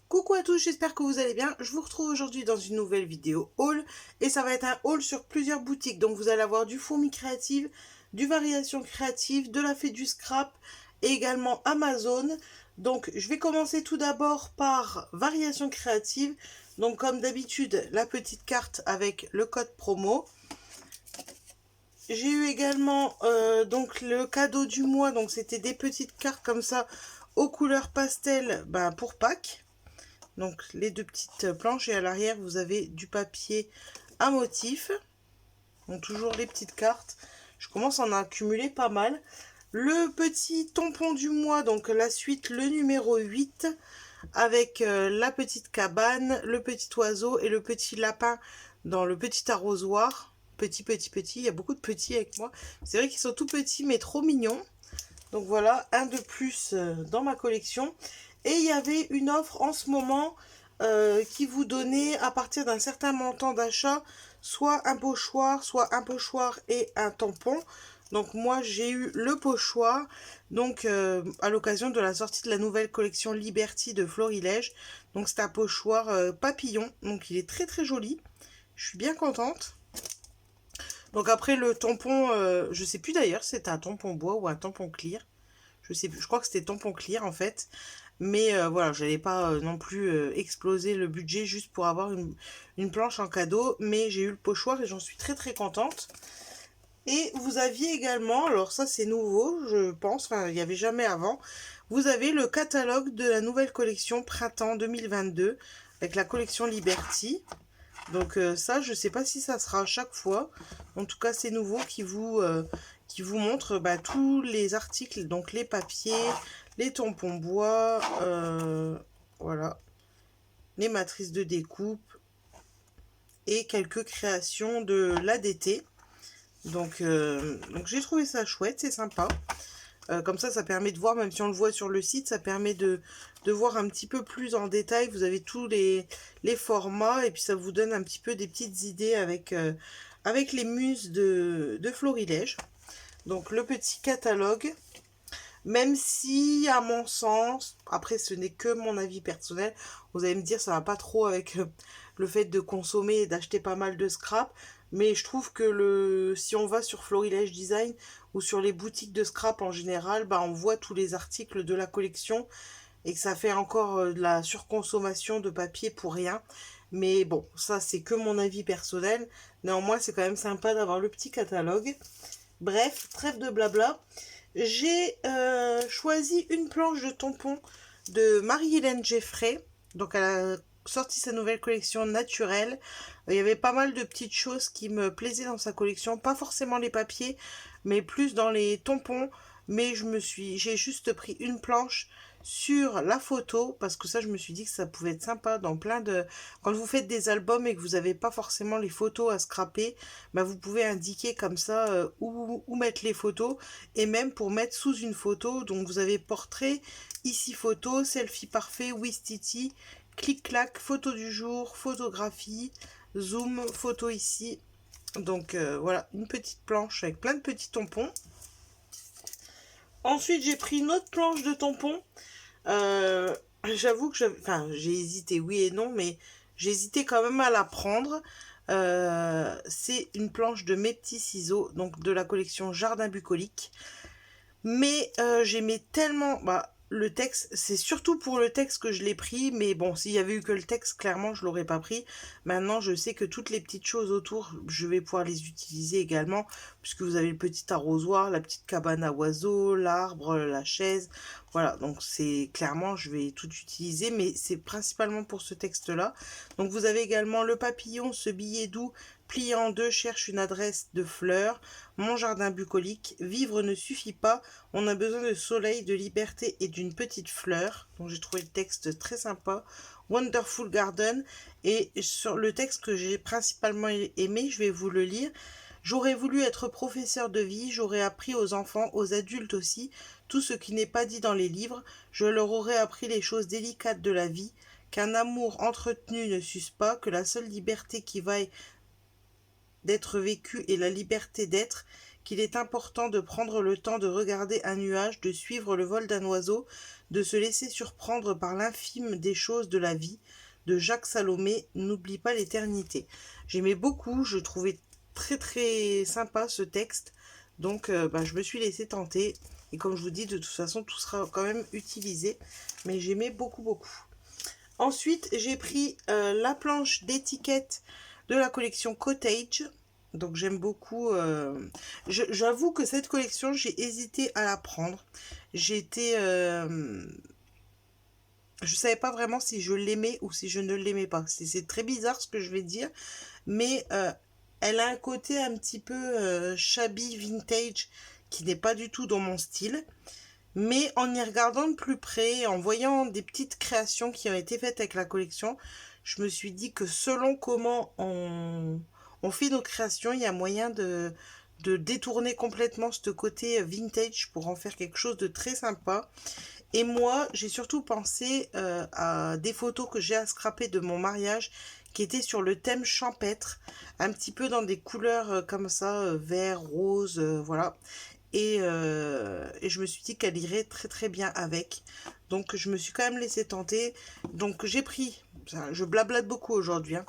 Coucou à tous, j'espère que vous allez bien. Je vous retrouve aujourd'hui dans une nouvelle vidéo haul et ça va être un haul sur plusieurs boutiques. Donc vous allez avoir du Fourmi Créative, du Variation Créative, de la Fée du Scrap et également Amazon. Donc je vais commencer tout d'abord par Variation Créative. Donc comme d'habitude, la petite carte avec le code promo. J'ai eu également donc le cadeau du mois, donc c'était des petites cartes comme ça aux couleurs pastel pour Pâques. Donc les deux petites planches et à l'arrière vous avez du papier à motif. Donc toujours les petites cartes. Je commence à en accumuler pas mal. Le petit tampon du mois, donc la suite, le numéro 8, avec la petite cabane, le petit oiseau et le petit lapin dans le petit arrosoir. Petit, il y a beaucoup de petits avec moi. C'est vrai qu'ils sont tout petits mais trop mignons. Donc voilà, un de plus dans ma collection. Et il y avait une offre en ce moment qui vous donnait à partir d'un certain montant d'achat soit un pochoir et un tampon. Donc moi j'ai eu le pochoir, donc à l'occasion de la sortie de la nouvelle collection Liberty de Florilège. Donc c'est un pochoir papillon, donc il est très très joli. Je suis bien contente. Donc après le tampon, je sais plus d'ailleurs si c'était un tampon bois ou un tampon clear. Je crois que c'était tampon clear en fait. Mais voilà, je n'allais pas non plus exploser le budget juste pour avoir une planche en cadeau. Mais j'ai eu le pochoir et j'en suis très très contente. Et vous aviez également, alors ça c'est nouveau je pense, enfin il n'y avait jamais avant. Vous avez le catalogue de la nouvelle collection Printemps 2022 avec la collection Liberty. Donc ça, je sais pas si ça sera à chaque fois. En tout cas, c'est nouveau qui vous montre tous les articles, donc les papiers, les tampons bois, voilà, les matrices de découpe et quelques créations de l'ADT. Donc j'ai trouvé ça chouette, c'est sympa. Comme ça permet de voir, même si on le voit sur le site, ça permet de voir un petit peu plus en détail. Vous avez tous les formats et puis ça vous donne un petit peu des petites idées avec les muses de Florilège. Donc le petit catalogue, même si à mon sens, après ce n'est que mon avis personnel, vous allez me dire ça va pas trop avec le fait de consommer et d'acheter pas mal de scrap. Mais je trouve que si on va sur Florilège Design ou sur les boutiques de scrap en général, on voit tous les articles de la collection et que ça fait encore de la surconsommation de papier pour rien. Mais bon, ça c'est que mon avis personnel. Néanmoins, c'est quand même sympa d'avoir le petit catalogue. Bref, trêve de blabla. J'ai choisi une planche de tampons de Marie-Hélène Geffray. Donc elle a sorti sa nouvelle collection naturelle. Il y avait pas mal de petites choses qui me plaisaient dans sa collection. Pas forcément les papiers, mais plus dans les tampons. Mais j'ai juste pris une planche sur la photo parce que ça je me suis dit que ça pouvait être sympa dans quand vous faites des albums et que vous n'avez pas forcément les photos à scraper, vous pouvez indiquer comme ça où mettre les photos et même pour mettre sous une photo. Donc vous avez portrait, ici photo, selfie parfait, Wistiti, clic-clac, photo du jour, photographie, zoom, photo ici. Donc voilà, une petite planche avec plein de petits tampons. Ensuite, j'ai pris une autre planche de tampons. J'avoue que j'ai hésité, oui et non, mais j'ai hésité quand même à la prendre. C'est une planche de Mes Petits Ciseaux, donc de la collection Jardin Bucolique. Mais j'aimais tellement... le texte, c'est surtout pour le texte que je l'ai pris, mais bon, s'il y avait eu que le texte, clairement, je l'aurais pas pris. Maintenant, je sais que toutes les petites choses autour, je vais pouvoir les utiliser également, puisque vous avez le petit arrosoir, la petite cabane à oiseaux, l'arbre, la chaise, voilà, donc c'est clairement, je vais tout utiliser, mais c'est principalement pour ce texte-là. Donc vous avez également le papillon, ce billet doux, plié en deux, cherche une adresse de fleurs, mon jardin bucolique, vivre ne suffit pas, on a besoin de soleil, de liberté et d'une petite fleur. Donc j'ai trouvé le texte très sympa. Wonderful Garden. Et sur le texte que j'ai principalement aimé, je vais vous le lire. J'aurais voulu être professeur de vie, j'aurais appris aux enfants, aux adultes aussi, tout ce qui n'est pas dit dans les livres. Je leur aurais appris les choses délicates de la vie, qu'un amour entretenu ne s'use pas, que la seule liberté qui vaille d'être vécue et la liberté d'être, qu'il est important de prendre le temps de regarder un nuage, de suivre le vol d'un oiseau, de se laisser surprendre par l'infime des choses de la vie, de Jacques Salomé, n'oublie pas l'éternité. J'aimais beaucoup, je trouvais très très sympa ce texte, donc je me suis laissée tenter, et comme je vous dis, de toute façon, tout sera quand même utilisé, mais j'aimais beaucoup beaucoup. Ensuite, j'ai pris la planche d'étiquette de la collection Cottage. Donc j'aime beaucoup. J'avoue que cette collection, j'ai hésité à la prendre. J'étais... je savais pas vraiment si je l'aimais ou si je ne l'aimais pas. C'est très bizarre ce que je vais dire. Mais elle a un côté un petit peu shabby vintage qui n'est pas du tout dans mon style. Mais en y regardant de plus près, en voyant des petites créations qui ont été faites avec la collection, je me suis dit que selon comment on fait nos créations, il y a moyen de détourner complètement ce côté vintage pour en faire quelque chose de très sympa. Et moi, j'ai surtout pensé à des photos que j'ai à scraper de mon mariage qui étaient sur le thème champêtre, un petit peu dans des couleurs comme ça, vert, rose, voilà. Et je me suis dit qu'elle irait très très bien avec. Donc je me suis quand même laissé tenter. Donc j'ai pris, je blablate beaucoup aujourd'hui, hein.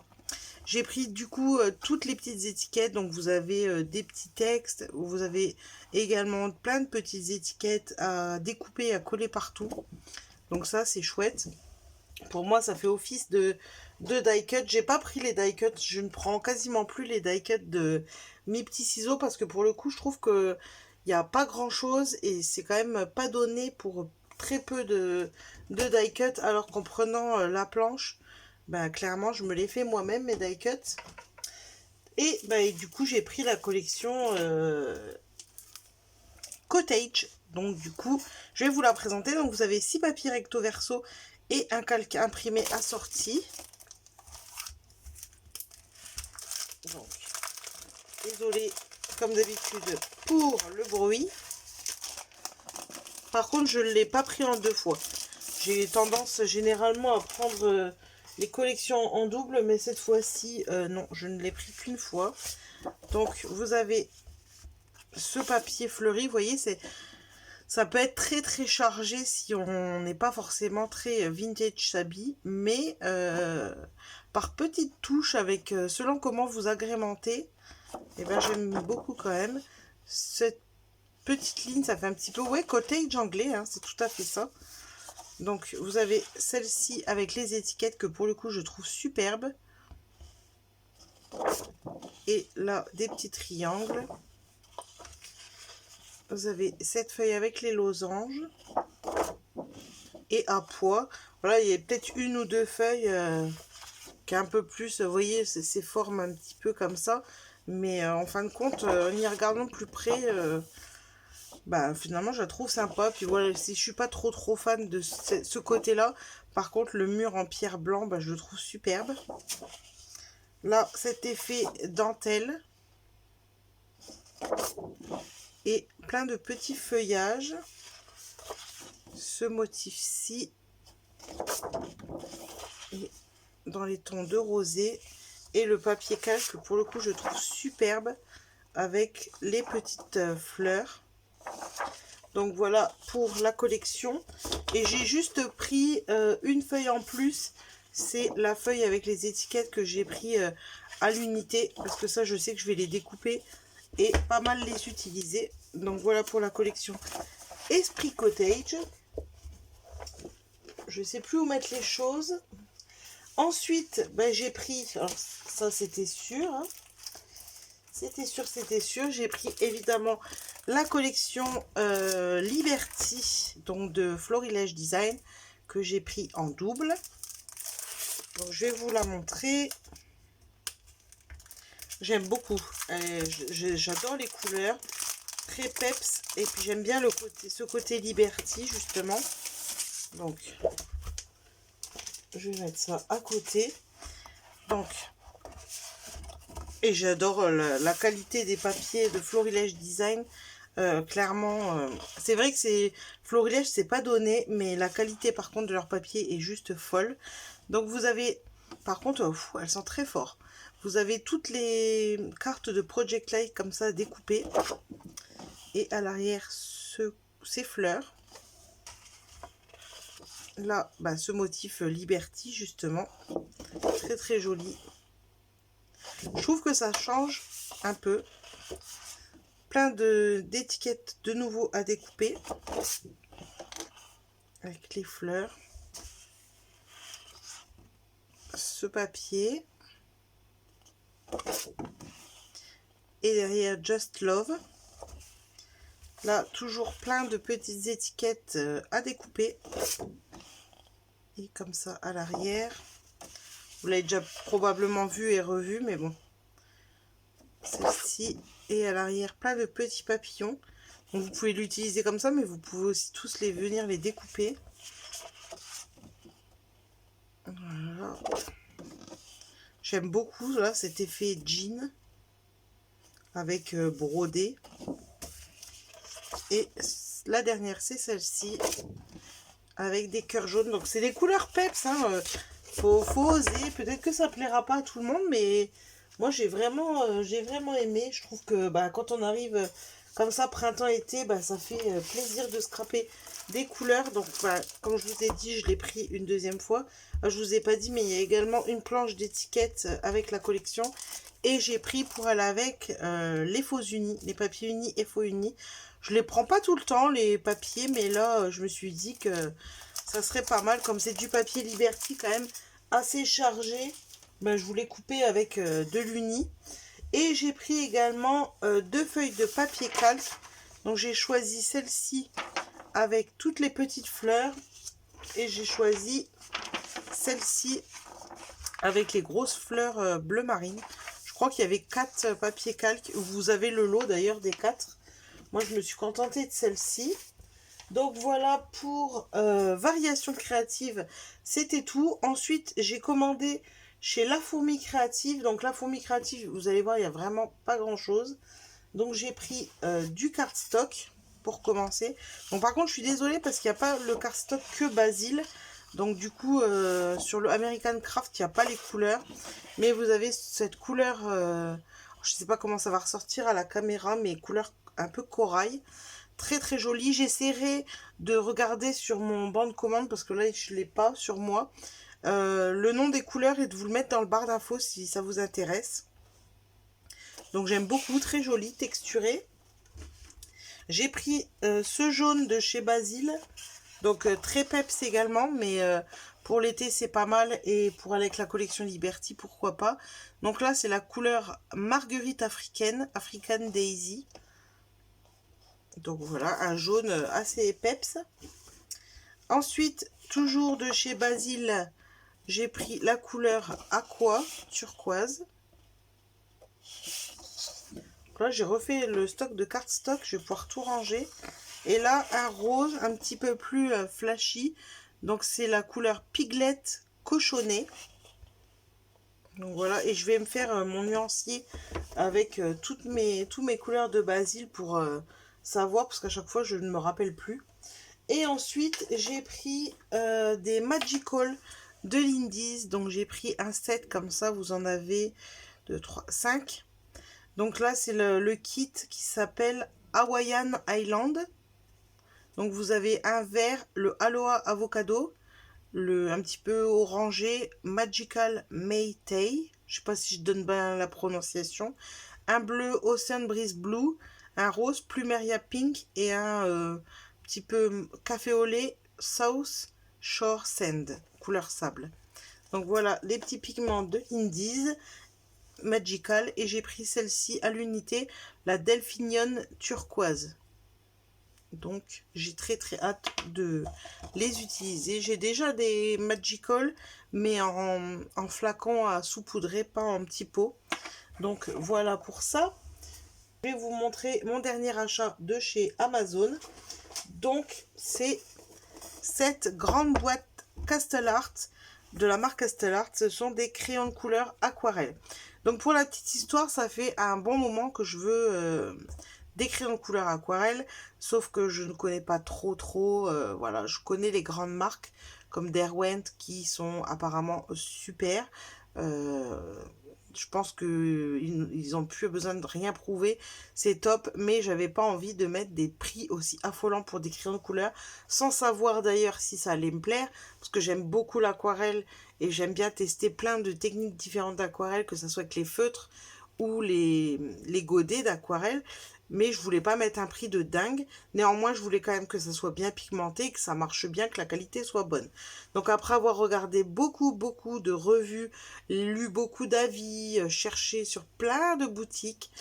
J'ai pris du coup toutes les petites étiquettes. Donc vous avez des petits textes. Vous avez également plein de petites étiquettes à découper et à coller partout. Donc ça c'est chouette. Pour moi ça fait office de die cut. J'ai pas pris les die cut. Je ne prends quasiment plus les die cut de mes petits ciseaux. Parce que pour le coup je trouve que il n'y a pas grand chose et c'est quand même pas donné pour très peu de die cut, alors qu'en prenant la planche, clairement je me les fais moi-même mes die cut. Et du coup j'ai pris la collection Cottage. Donc du coup je vais vous la présenter. Donc vous avez 6 papiers recto verso et un calque imprimé assorti. Donc désolé comme d'habitude pour le bruit. Par contre, je ne l'ai pas pris en 2 fois. J'ai tendance généralement à prendre les collections en double, mais cette fois-ci, non, je ne l'ai pris qu'une fois. Donc, vous avez ce papier fleuri, vous voyez, ça peut être très très chargé si on n'est pas forcément très vintage shabby, mais par petites touches, avec selon comment vous agrémentez, et j'aime beaucoup quand même. Cette petite ligne, ça fait un petit peu, ouais, cottage anglais, hein, c'est tout à fait ça. Donc vous avez celle-ci avec les étiquettes que pour le coup je trouve superbe. Et là, des petits triangles. Vous avez cette feuille avec les losanges. Et à poids. Voilà, il y a peut-être une ou deux feuilles qui est un peu plus, vous voyez, ces formes un petit peu comme ça. Mais en fin de compte, en y regardant plus près, finalement je la trouve sympa. Puis voilà, si je suis pas trop fan de ce côté-là, par contre le mur en pierre blanc, je le trouve superbe. Là, cet effet dentelle. Et plein de petits feuillages. Ce motif-ci. Dans les tons de rosé. Et le papier calque, pour le coup, je trouve superbe. Avec les petites fleurs. Donc voilà pour la collection. Et j'ai juste pris une feuille en plus. C'est la feuille avec les étiquettes que j'ai pris à l'unité. Parce que ça, je sais que je vais les découper et pas mal les utiliser. Donc voilà pour la collection Esprit Cottage. Je sais plus où mettre les choses. Ensuite, j'ai pris, alors ça c'était sûr, hein. C'était sûr. J'ai pris évidemment la collection Liberty, donc de Florilège Design, que j'ai pris en double. Donc je vais vous la montrer. J'aime beaucoup. J'adore les couleurs. Très peps. Et puis j'aime bien ce côté Liberty, justement. Donc, je vais mettre ça à côté. Donc, et j'adore la qualité des papiers de Florilège Design. Clairement, c'est vrai que Florilège, c'est pas donné, mais la qualité par contre de leur papier est juste folle. Donc vous avez, par contre, elles sont très fortes. Vous avez toutes les cartes de Project Light comme ça découpées. Et à l'arrière, ces fleurs. Là, bah, ce motif Liberty, justement. Très très joli. Je trouve que ça change un peu. Plein d'étiquettes de nouveau à découper. Avec les fleurs. Ce papier. Et derrière Just Love. Là, toujours plein de petites étiquettes à découper. Et comme ça à l'arrière. Vous l'avez déjà probablement vu et revu, mais bon. Celle-ci. Et à l'arrière, plein de petits papillons. Donc, vous pouvez l'utiliser comme ça, mais vous pouvez aussi tous venir les découper. Voilà. J'aime beaucoup là cet effet jean avec brodé. Et la dernière, c'est celle-ci avec des cœurs jaunes. Donc, c'est des couleurs peps. Hein. Faut oser. Peut-être que ça plaira pas à tout le monde, mais moi, j'ai vraiment aimé. Je trouve que bah, quand on arrive comme ça, printemps-été, bah, ça fait plaisir de scraper des couleurs. Donc, bah, comme je vous ai dit, je l'ai pris une deuxième fois. Je vous ai pas dit, mais il y a également une planche d'étiquettes avec la collection. Et j'ai pris pour aller avec les faux unis, les papiers unis et faux unis. Je les prends pas tout le temps, les papiers, mais là, je me suis dit que ça serait pas mal. Comme c'est du papier Liberty quand même assez chargé, ben, je voulais couper avec de l'uni. Et j'ai pris également 2 feuilles de papier calque. Donc j'ai choisi celle-ci avec toutes les petites fleurs. Et j'ai choisi celle-ci avec les grosses fleurs bleu marine. Je crois qu'il y avait 4 papiers calque. Vous avez le lot d'ailleurs des 4. Moi je me suis contentée de celle-ci. Donc voilà pour Variation Créative, c'était tout. Ensuite, j'ai commandé chez La Fourmi Créative. Donc La Fourmi Créative, vous allez voir, il n'y a vraiment pas grand-chose. Donc j'ai pris du cardstock pour commencer. Bon, par contre, je suis désolée parce qu'il n'y a pas le cardstock que Basile. Donc du coup, sur le American Craft, il n'y a pas les couleurs. Mais vous avez cette couleur, je ne sais pas comment ça va ressortir à la caméra, mais couleur un peu corail. Très très joli. J'essaierai de regarder sur mon banc de commande parce que là je ne l'ai pas sur moi. Le nom des couleurs et de vous le mettre dans le barre d'infos si ça vous intéresse. Donc j'aime beaucoup, très joli, texturé. J'ai pris ce jaune de chez Basile. Donc très peps également, mais pour l'été c'est pas mal. Et pour aller avec la collection Liberty, pourquoi pas. Donc là c'est la couleur Marguerite africaine, African Daisy. Donc voilà, un jaune assez peps. Ensuite, toujours de chez Basile, j'ai pris la couleur Aqua, turquoise. Donc là, j'ai refait le stock de cardstock, je vais pouvoir tout ranger. Et là, un rose un petit peu plus flashy. Donc c'est la couleur Piglet cochonné. Donc voilà, et je vais me faire mon nuancier avec toutes mes couleurs de Basile pour savoir, parce qu'à chaque fois je ne me rappelle plus. Et ensuite j'ai pris des Magical de l'Indies. Donc j'ai pris un set comme ça, vous en avez 2, 3, 5. Donc là c'est le kit qui s'appelle Hawaiian Island. Donc vous avez un vert, le Aloha Avocado, le un petit peu orangé Magical Maytay, je sais pas si je donne bien la prononciation, un bleu Ocean Breeze Blue, un rose Plumeria Pink et un petit peu café au lait South Shore Sand, couleur sable. Donc voilà les petits pigments de Indies Magical, et j'ai pris celle-ci à l'unité, la Delphinion turquoise. Donc j'ai très très hâte de les utiliser. J'ai déjà des Magical, mais en flacon à saupoudrer, pas en petit pot. Donc voilà pour ça. Je vais vous montrer mon dernier achat de chez Amazon. Donc c'est cette grande boîte Castellart de la marque Castellart. Ce sont des crayons de couleur aquarelle. Donc pour la petite histoire, ça fait un bon moment que je veux des crayons de couleur aquarelle, sauf que je ne connais pas trop voilà, je connais les grandes marques comme Derwent qui sont apparemment super, Je pense que ils ont plus besoin de rien prouver. C'est top, mais j'avais pas envie de mettre des prix aussi affolants pour des crayons de couleur, sans savoir d'ailleurs si ça allait me plaire, parce que j'aime beaucoup l'aquarelle et j'aime bien tester plein de techniques différentes d'aquarelle, que ce soit avec les feutres ou les godets d'aquarelle. Mais je voulais pas mettre un prix de dingue. Néanmoins, je voulais quand même que ça soit bien pigmenté, que ça marche bien, que la qualité soit bonne. Donc après avoir regardé beaucoup de revues, lu beaucoup d'avis, cherché sur plein de boutiques,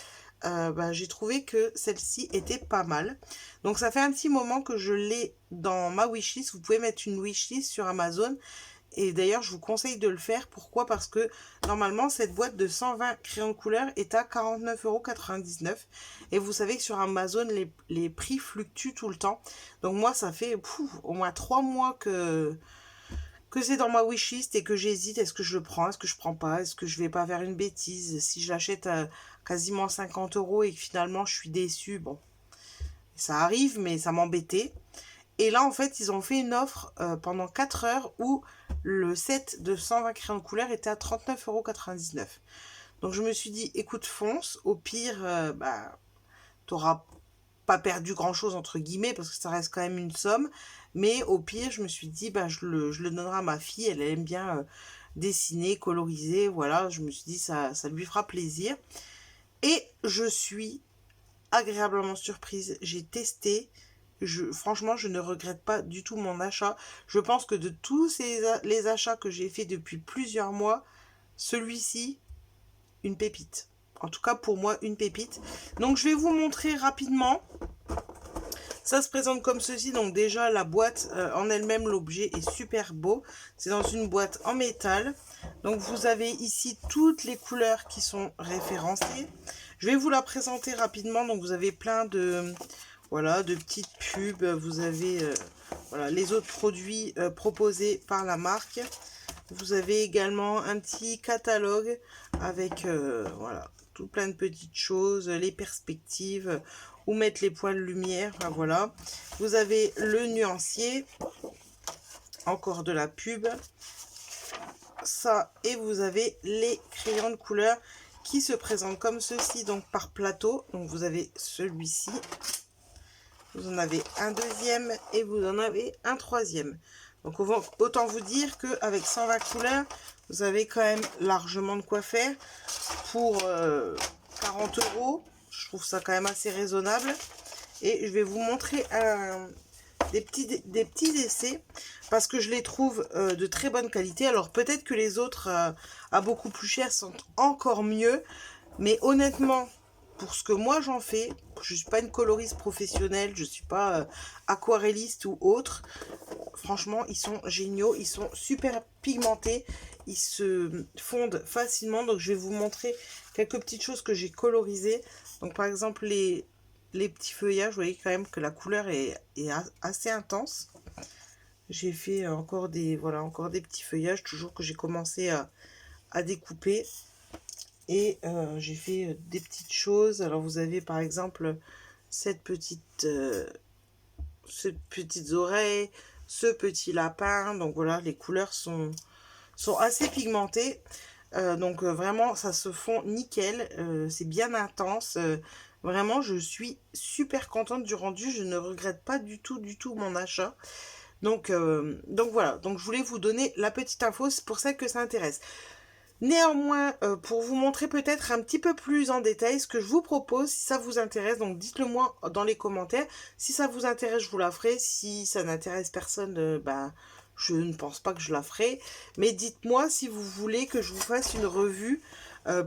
j'ai trouvé que celle-ci était pas mal. Donc ça fait un petit moment que je l'ai dans ma wishlist. Vous pouvez mettre une wishlist sur Amazon. Et d'ailleurs, je vous conseille de le faire. Pourquoi? Parce que normalement, cette boîte de 120 crayons de couleur est à 49,99 €. Et vous savez que sur Amazon, les prix fluctuent tout le temps. Donc moi, ça fait au moins 3 mois que c'est dans ma wishlist et que j'hésite. Est-ce que je le prends? Est-ce que je prends pas? Est-ce que je vais pas faire une bêtise? Si je l'achète à quasiment 50 € et que finalement, je suis déçue, bon, ça arrive, mais ça m'embêtait. Et là, en fait, ils ont fait une offre pendant 4 heures où le set de 120 crayons de couleur était à 39,99 €. Donc, je me suis dit, écoute, fonce. Au pire, t'auras pas perdu grand-chose, entre guillemets, parce que ça reste quand même une somme. Mais au pire, je me suis dit, je le donnerai à ma fille. Elle aime bien dessiner, coloriser. Voilà, je me suis dit, ça lui fera plaisir. Et je suis agréablement surprise. J'ai testé. Franchement, je ne regrette pas du tout mon achat. Je pense que de tous les achats que j'ai fait depuis plusieurs mois, celui-ci, une pépite. En tout cas, pour moi, une pépite. Donc, je vais vous montrer rapidement. Ça se présente comme ceci. Donc, déjà, la boîte en elle-même, l'objet est super beau. C'est dans une boîte en métal. Donc, vous avez ici toutes les couleurs qui sont référencées. Je vais vous la présenter rapidement. Donc, vous avez plein de... Voilà, de petites pubs. Vous avez voilà, les autres produits proposés par la marque. Vous avez également un petit catalogue avec voilà, tout plein de petites choses, les perspectives, où mettre les points de lumière. Enfin, voilà. Vous avez le nuancier, encore de la pub. Ça, et vous avez les crayons de couleur qui se présentent comme ceci, donc par plateau. Donc vous avez celui-ci. Vous en avez un deuxième et vous en avez un troisième. Donc autant vous dire qu'avec 120 couleurs, vous avez quand même largement de quoi faire. Pour 40 €, je trouve ça quand même assez raisonnable. Et je vais vous montrer des petits essais parce que je les trouve de très bonne qualité. Alors peut-être que les autres à beaucoup plus cher sont encore mieux. Mais honnêtement, pour ce que moi j'en fais, je ne suis pas une coloriste professionnelle, je ne suis pas aquarelliste ou autre. Franchement, ils sont géniaux, ils sont super pigmentés, ils se fondent facilement. Donc je vais vous montrer quelques petites choses que j'ai colorisées. Donc par exemple les petits feuillages, vous voyez quand même que la couleur est assez intense. J'ai fait encore des petits feuillages, toujours que j'ai commencé à découper. Et j'ai fait des petites choses. Alors vous avez par exemple ces petites oreilles, ce petit lapin. Donc voilà, les couleurs sont assez pigmentées. Donc vraiment, ça se fond nickel. C'est bien intense. Vraiment, je suis super contente du rendu. Je ne regrette pas du tout mon achat. Donc voilà. Donc je voulais vous donner la petite info. C'est pour ça que ça intéresse. Néanmoins, pour vous montrer peut-être un petit peu plus en détail ce que je vous propose, si ça vous intéresse, donc dites-le moi dans les commentaires. Si ça vous intéresse, je vous la ferai. Si ça n'intéresse personne, je ne pense pas que je la ferai. Mais dites-moi si vous voulez que je vous fasse une revue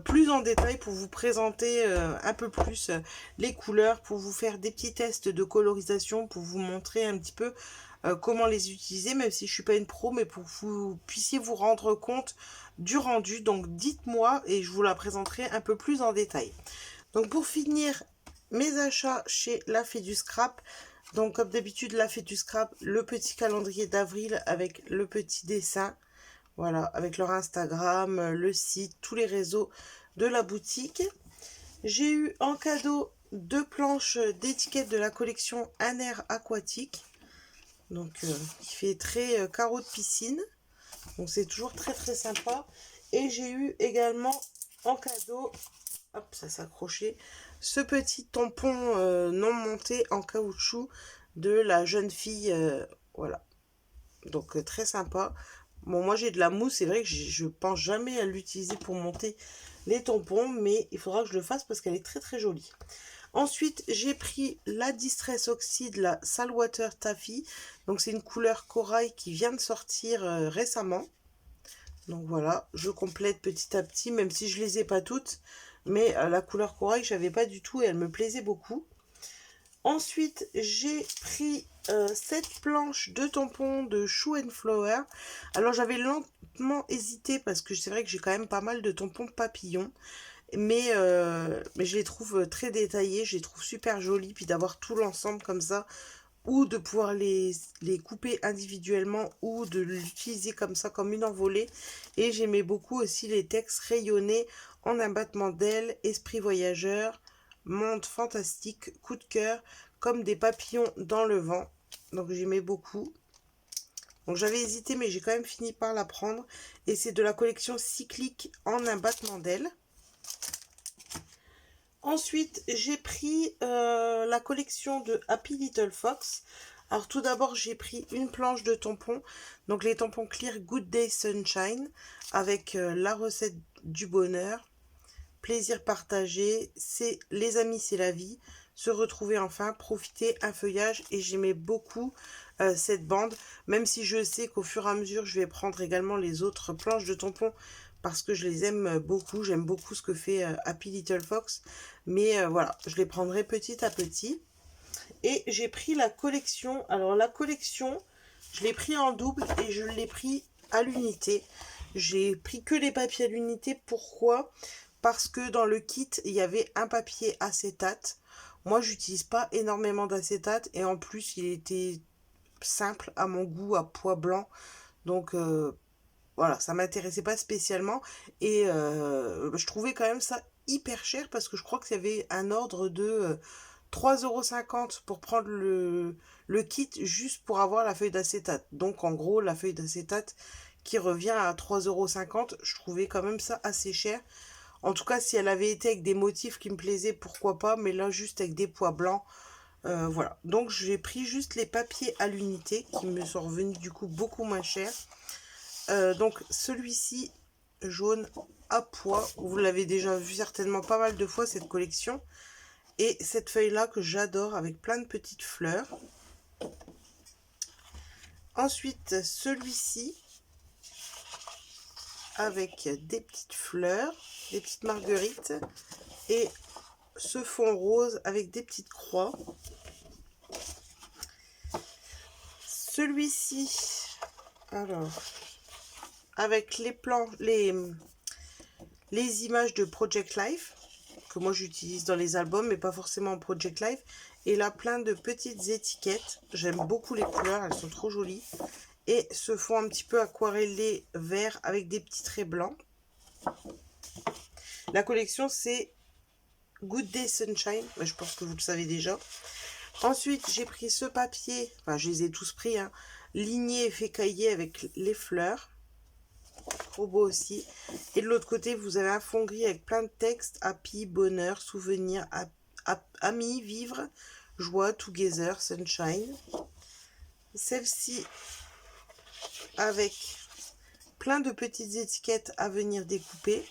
plus en détail pour vous présenter un peu plus les couleurs, pour vous faire des petits tests de colorisation, pour vous montrer un petit peu comment les utiliser, même si je suis pas une pro, mais pour que vous puissiez vous rendre compte du rendu. Donc dites-moi et je vous la présenterai un peu plus en détail. Donc pour finir mes achats chez La Fée du Scrap, donc comme d'habitude La Fée du Scrap, le petit calendrier d'avril avec le petit dessin, voilà, avec leur Instagram, le site, tous les réseaux de la boutique. J'ai eu en cadeau 2 planches d'étiquettes de la collection Un air aquatique, donc qui fait très carreau de piscine. Donc c'est toujours très sympa. Et j'ai eu également en cadeau, hop, ça s'accrochait, ce petit tampon non monté en caoutchouc de la jeune fille, voilà. Donc très sympa. Bon, moi j'ai de la mousse, c'est vrai que je pense jamais à l'utiliser pour monter les tampons, mais il faudra que je le fasse parce qu'elle est très très jolie. Ensuite, j'ai pris la Distress Oxide, la Saltwater Taffy. Donc c'est une couleur corail qui vient de sortir récemment. Donc voilà, je complète petit à petit, même si je les ai pas toutes. Mais la couleur corail, je n'avais pas du tout et elle me plaisait beaucoup. Ensuite, j'ai pris cette planche de tampons de Shoe and Flower. Alors, j'avais lentement hésité parce que c'est vrai que j'ai quand même pas mal de tampons papillons. Mais je les trouve très détaillés, je les trouve super jolis. Puis d'avoir tout l'ensemble comme ça, ou de pouvoir les couper individuellement, ou de l'utiliser comme ça, comme une envolée. Et j'aimais beaucoup aussi les textes rayonnés en un battement d'ailes, esprit voyageur, monde fantastique, coup de cœur, comme des papillons dans le vent. Donc j'aimais beaucoup. Donc j'avais hésité, mais j'ai quand même fini par la prendre. Et c'est de la collection cyclique en un battement d'ailes. Ensuite, j'ai pris la collection de Happy Little Fox. Alors tout d'abord, j'ai pris une planche de tampons. Donc les tampons Clear Good Day Sunshine avec la recette du bonheur. Plaisir partagé, c'est les amis, c'est la vie. Se retrouver enfin, profiter, un feuillage. Et j'aimais beaucoup cette bande. Même si je sais qu'au fur et à mesure, je vais prendre également les autres planches de tampons parce que je les aime beaucoup. J'aime beaucoup ce que fait Happy Little Fox. Mais voilà, je les prendrai petit à petit. Et j'ai pris la collection. Alors la collection, je l'ai pris en double et je l'ai pris à l'unité. J'ai pris que les papiers à l'unité. Pourquoi ? Parce que dans le kit, il y avait un papier acétate. Moi, j'utilise pas énormément d'acétate. Et en plus, il était simple à mon goût, à poids blanc. Donc voilà, ça m'intéressait pas spécialement. Et je trouvais quand même ça hyper cher parce que je crois qu'il y avait un ordre de 3,50 € pour prendre le kit juste pour avoir la feuille d'acétate. Donc en gros, la feuille d'acétate qui revient à 3,50 €, je trouvais quand même ça assez cher. En tout cas, si elle avait été avec des motifs qui me plaisaient, pourquoi pas, mais là, juste avec des pois blancs, voilà. Donc, j'ai pris juste les papiers à l'unité, qui me sont revenus du coup beaucoup moins cher. Donc, celui-ci, jaune à pois, vous l'avez déjà vu certainement pas mal de fois, cette collection. Et cette feuille-là que j'adore, avec plein de petites fleurs. Ensuite, celui-ci, avec des petites fleurs, des petites marguerites et ce fond rose avec des petites croix. Celui-ci, alors, avec les plans, les images de Project Life, que moi j'utilise dans les albums, mais pas forcément en Project Life. Et là, plein de petites étiquettes. J'aime beaucoup les couleurs, elles sont trop jolies. Et ce fond un petit peu aquarellé vert avec des petits traits blancs. La collection, c'est Good Day Sunshine. Mais je pense que vous le savez déjà. Ensuite, j'ai pris ce papier. Enfin, je les ai tous pris. Hein, ligné et fécaillé avec les fleurs. Trop beau aussi. Et de l'autre côté, vous avez un fond gris avec plein de textes. Happy, bonheur, souvenir, amis, vivre, joie, together, sunshine. Celle-ci avec plein de petites étiquettes à venir découper.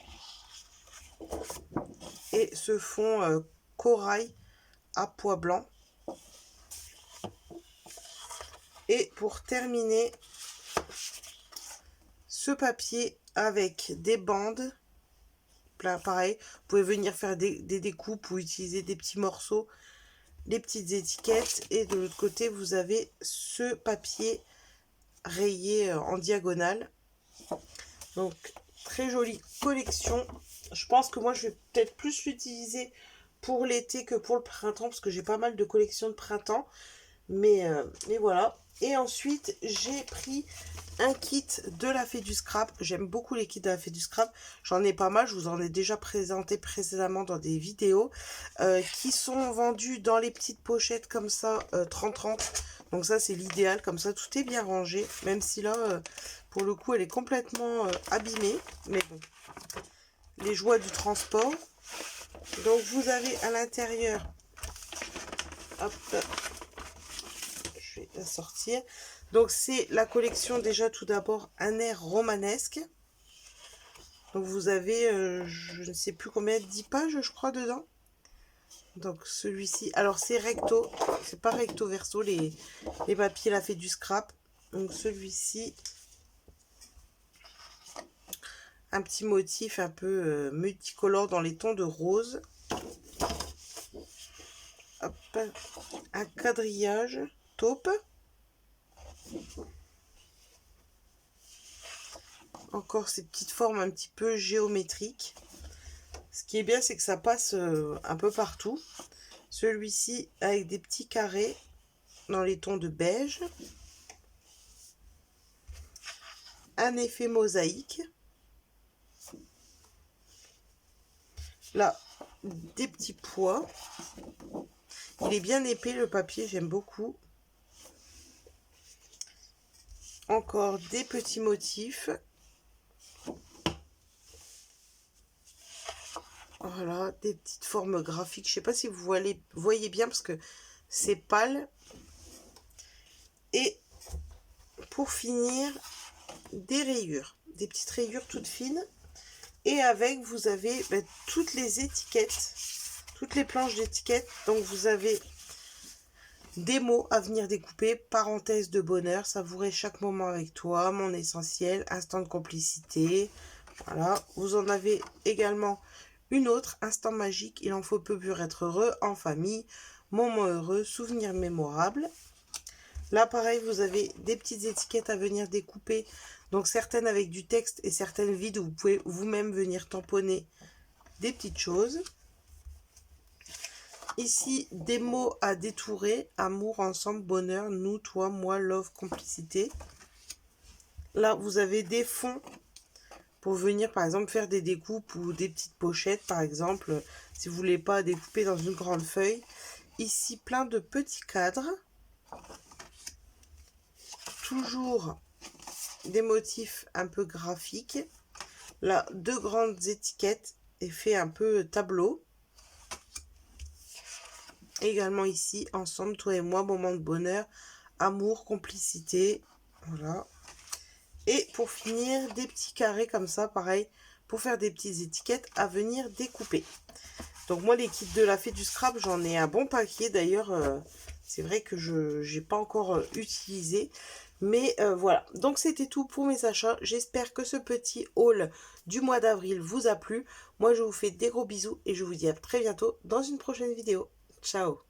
Et ce fond corail à pois blanc. Et pour terminer, ce papier avec des bandes. Pareil, vous pouvez venir faire des découpes ou utiliser des petits morceaux, les petites étiquettes. Et de l'autre côté, vous avez ce papier rayé en diagonale. Donc, très jolie collection. Je pense que moi, je vais peut-être plus l'utiliser pour l'été que pour le printemps, parce que j'ai pas mal de collections de printemps. Mais voilà. Et ensuite, j'ai pris un kit de la Fée du Scrap. J'aime beaucoup les kits de la Fée du Scrap. J'en ai pas mal. Je vous en ai déjà présenté précédemment dans des vidéos. Qui sont vendus dans les petites pochettes comme ça, 30-30. Donc ça, c'est l'idéal. Comme ça, tout est bien rangé. Même si là, pour le coup, elle est complètement abîmée. Mais bon. les joies du transport. Donc vous avez à l'intérieur, hop, je vais la sortir. Donc c'est la collection déjà tout d'abord un air romanesque. Donc vous avez, je ne sais plus combien, 10 pages je crois dedans. Donc celui-ci, alors c'est recto, c'est pas recto verso, les papiers là fait du scrap. Donc celui-ci, un petit motif un peu multicolore dans les tons de rose. Hop, un quadrillage taupe. Encore ces petites formes un petit peu géométriques. Ce qui est bien, c'est que ça passe un peu partout. Celui-ci avec des petits carrés dans les tons de beige. Un effet mosaïque. Là, des petits pois. Il est bien épais le papier, j'aime beaucoup. Encore des petits motifs. Voilà, des petites formes graphiques. Je sais pas si vous voyez bien parce que c'est pâle. Et pour finir, des rayures. Des petites rayures toutes fines. Et avec, vous avez toutes les étiquettes. Toutes les planches d'étiquettes. Donc, vous avez des mots à venir découper. Parenthèse de bonheur. Savourer chaque moment avec toi. Mon essentiel. Instant de complicité. Voilà. Vous en avez également une autre, instant magique, il en faut peu pour être heureux, en famille, moment heureux, souvenir mémorable. Là, pareil, vous avez des petites étiquettes à venir découper. Donc, certaines avec du texte et certaines vides où vous pouvez vous-même venir tamponner des petites choses. Ici, des mots à détourer. Amour, ensemble, bonheur, nous, toi, moi, love, complicité. Là, vous avez des fonds pour venir par exemple faire des découpes ou des petites pochettes par exemple, si vous voulez pas découper dans une grande feuille. Ici plein de petits cadres, toujours des motifs un peu graphiques. Là, deux grandes étiquettes, effet un peu tableau. Également ici, ensemble, toi et moi, moment de bonheur, amour, complicité, voilà. Et pour finir, des petits carrés comme ça, pareil, pour faire des petites étiquettes à venir découper. Donc moi, les kits de la fée du scrap, j'en ai un bon paquet. D'ailleurs, c'est vrai que je n'ai pas encore utilisé. Mais voilà, donc c'était tout pour mes achats. J'espère que ce petit haul du mois d'avril vous a plu. Moi, je vous fais des gros bisous et je vous dis à très bientôt dans une prochaine vidéo. Ciao!